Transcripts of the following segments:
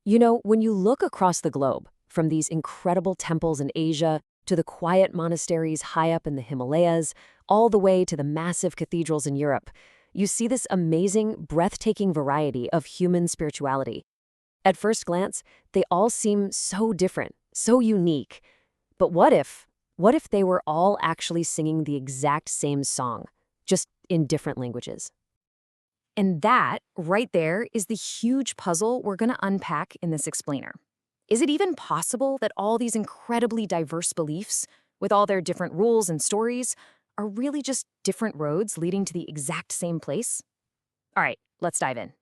You know, when you look across the globe, from these incredible temples in Asia to the quiet monasteries high up in the Himalayas, all the way to the massive cathedrals in Europe, you see this amazing, breathtaking variety of human spirituality. At first glance, they all seem so different, so unique. But what if they were all actually singing the exact same song, just in different languages? And that, right there, is the huge puzzle we're going to unpack in this explainer. Is it even possible that all these incredibly diverse beliefs, with all their different rules and stories, are really just different roads leading to the exact same place? All right, let's dive in.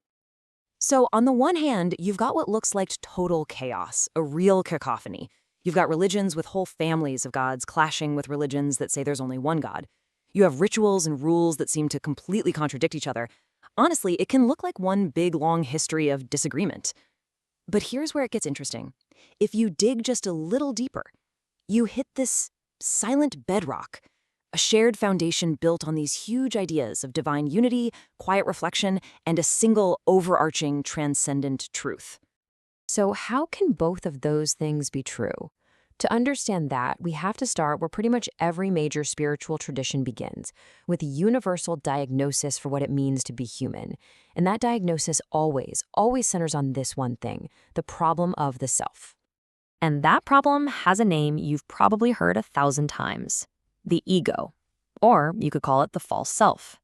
So, on the one hand, you've got what looks like total chaos, a real cacophony. You've got religions with whole families of gods clashing with religions that say there's only one god. You have rituals and rules that seem to completely contradict each other. Honestly, it can look like one big, long history of disagreement. But here's where it gets interesting. If you dig just a little deeper, you hit this silent bedrock, a shared foundation built on these huge ideas of divine unity, quiet reflection, and a single overarching transcendent truth. So how can both of those things be true? To understand that, we have to start where pretty much every major spiritual tradition begins, with a universal diagnosis for what it means to be human. And that diagnosis always centers on this one thing, the problem of the self. And that problem has a name you've probably heard 1,000 times: the ego. Or you could call it the false self.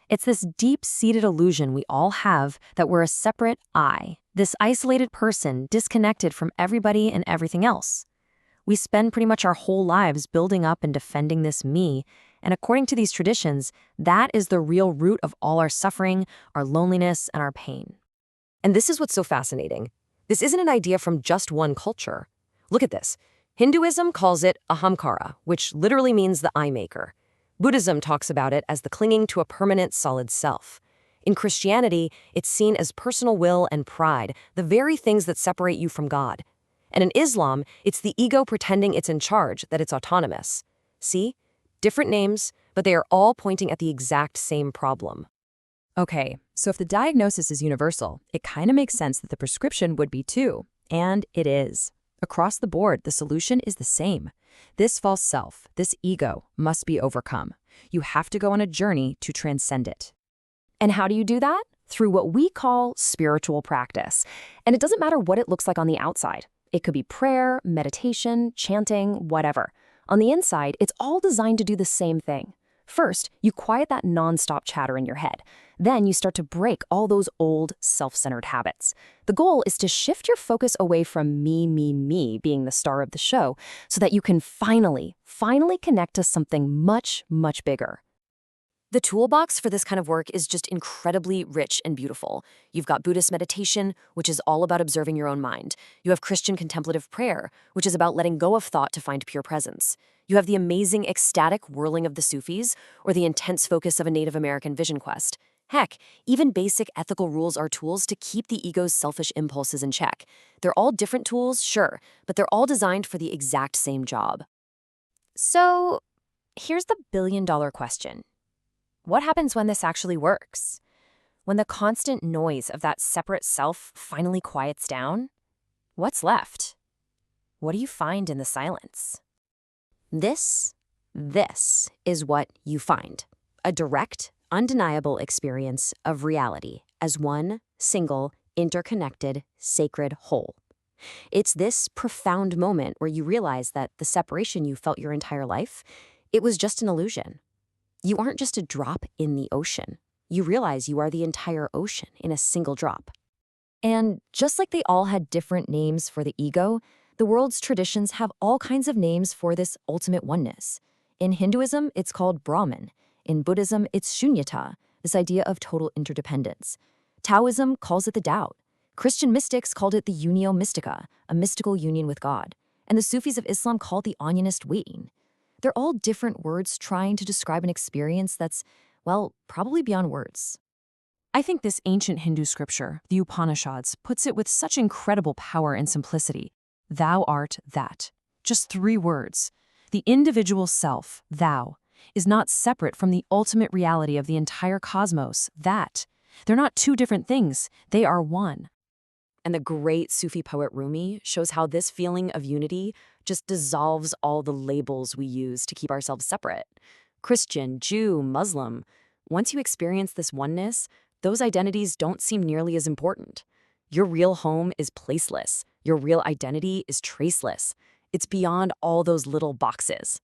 It's this deep-seated illusion we all have that we're a separate I, this isolated person disconnected from everybody and everything else. We spend pretty much our whole lives building up and defending this me, and according to these traditions, that is the real root of all our suffering, our loneliness, and our pain. And this is what's so fascinating. This isn't an idea from just one culture. Look at this. Hinduism calls it ahamkara, which literally means the I maker. Buddhism talks about it as the clinging to a permanent solid self. In Christianity, it's seen as personal will and pride, the very things that separate you from God. And in Islam, it's the ego pretending it's in charge, that it's autonomous. See? Different names, but they are all pointing at the exact same problem. Okay, so if the diagnosis is universal, it kind of makes sense that the prescription would be too. And it is. Across the board, the solution is the same. This false self, this ego, must be overcome. You have to go on a journey to transcend it. And how do you do that? Through what we call spiritual practice. And it doesn't matter what it looks like on the outside. It could be prayer, meditation, chanting, whatever. On the inside, it's all designed to do the same thing. First, you quiet that nonstop chatter in your head. Then you start to break all those old, self-centered habits. The goal is to shift your focus away from me being the star of the show so that you can finally connect to something much, much bigger. The toolbox for this kind of work is just incredibly rich and beautiful. You've got Buddhist meditation, which is all about observing your own mind. You have Christian contemplative prayer, which is about letting go of thought to find pure presence. You have the amazing ecstatic whirling of the Sufis, or the intense focus of a Native American vision quest. Heck, even basic ethical rules are tools to keep the ego's selfish impulses in check. They're all different tools, sure, but they're all designed for the exact same job. So, here's the billion-dollar question. What happens when this actually works? When the constant noise of that separate self finally quiets down? What's left? What do you find in the silence? This is what you find. A direct, undeniable experience of reality as one single, interconnected, sacred whole. It's this profound moment where you realize that the separation you felt your entire life, it was just an illusion. You aren't just a drop in the ocean. You realize you are the entire ocean in a single drop. And just like they all had different names for the ego, the world's traditions have all kinds of names for this ultimate oneness. In Hinduism, it's called Brahman. In Buddhism, it's Shunyata, this idea of total interdependence. Taoism calls it the Tao. Christian mystics called it the Unio Mystica, a mystical union with God. And the Sufis of Islam call it the Anyanist waiting. They're all different words trying to describe an experience that's, well, probably beyond words. I think this ancient Hindu scripture, the Upanishads, puts it with such incredible power and simplicity. Thou art that. Just 3 words. The individual self, thou, is not separate from the ultimate reality of the entire cosmos, that. They're not 2 different things, they are one. And the great Sufi poet Rumi shows how this feeling of unity just dissolves all the labels we use to keep ourselves separate. Christian, Jew, Muslim. Once you experience this oneness, those identities don't seem nearly as important. Your real home is placeless. Your real identity is traceless. It's beyond all those little boxes.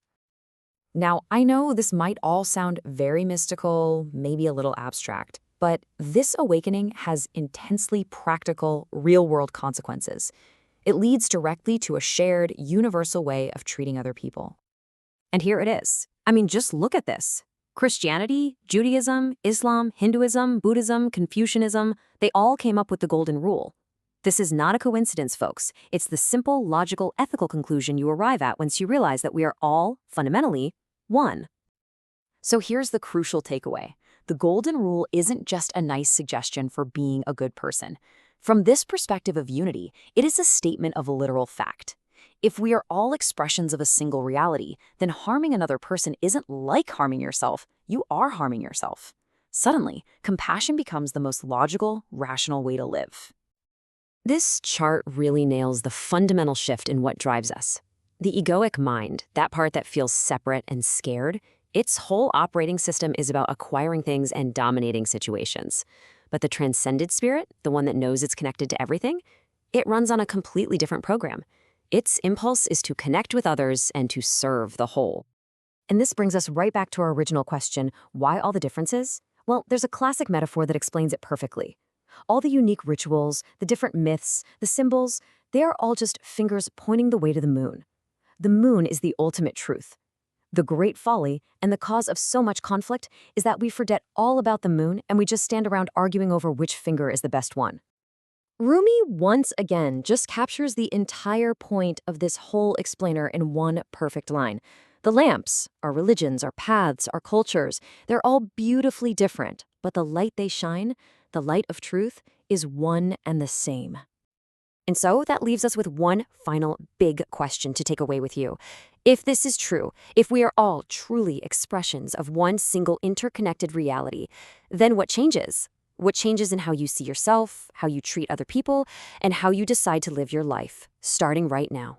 Now, I know this might all sound very mystical, maybe a little abstract, but this awakening has intensely practical, real-world consequences. It leads directly to a shared, universal way of treating other people. And here it is. I mean, just look at this. Christianity, Judaism, Islam, Hinduism, Buddhism, Confucianism, they all came up with the Golden Rule. This is not a coincidence, folks. It's the simple, logical, ethical conclusion you arrive at once you realize that we are all, fundamentally, one. So here's the crucial takeaway. The Golden Rule isn't just a nice suggestion for being a good person. From this perspective of unity, it is a statement of a literal fact. If we are all expressions of a single reality, then harming another person isn't like harming yourself. You are harming yourself. Suddenly, compassion becomes the most logical, rational way to live. This chart really nails the fundamental shift in what drives us. The egoic mind, that part that feels separate and scared, its whole operating system is about acquiring things and dominating situations. But the transcended spirit, the one that knows it's connected to everything, it runs on a completely different program. Its impulse is to connect with others and to serve the whole. And this brings us right back to our original question, why all the differences? Well, there's a classic metaphor that explains it perfectly. All the unique rituals, the different myths, the symbols, they are all just fingers pointing the way to the moon. The moon is the ultimate truth. The great folly and the cause of so much conflict is that we forget all about the moon and we just stand around arguing over which finger is the best one. Rumi once again just captures the entire point of this whole explainer in one perfect line. The lamps, our religions, our paths, our cultures, they're all beautifully different, but the light they shine, the light of truth, is one and the same. And so that leaves us with one final big question to take away with you. If this is true, if we are all truly expressions of one single interconnected reality, then what changes? What changes in how you see yourself, how you treat other people, and how you decide to live your life, starting right now?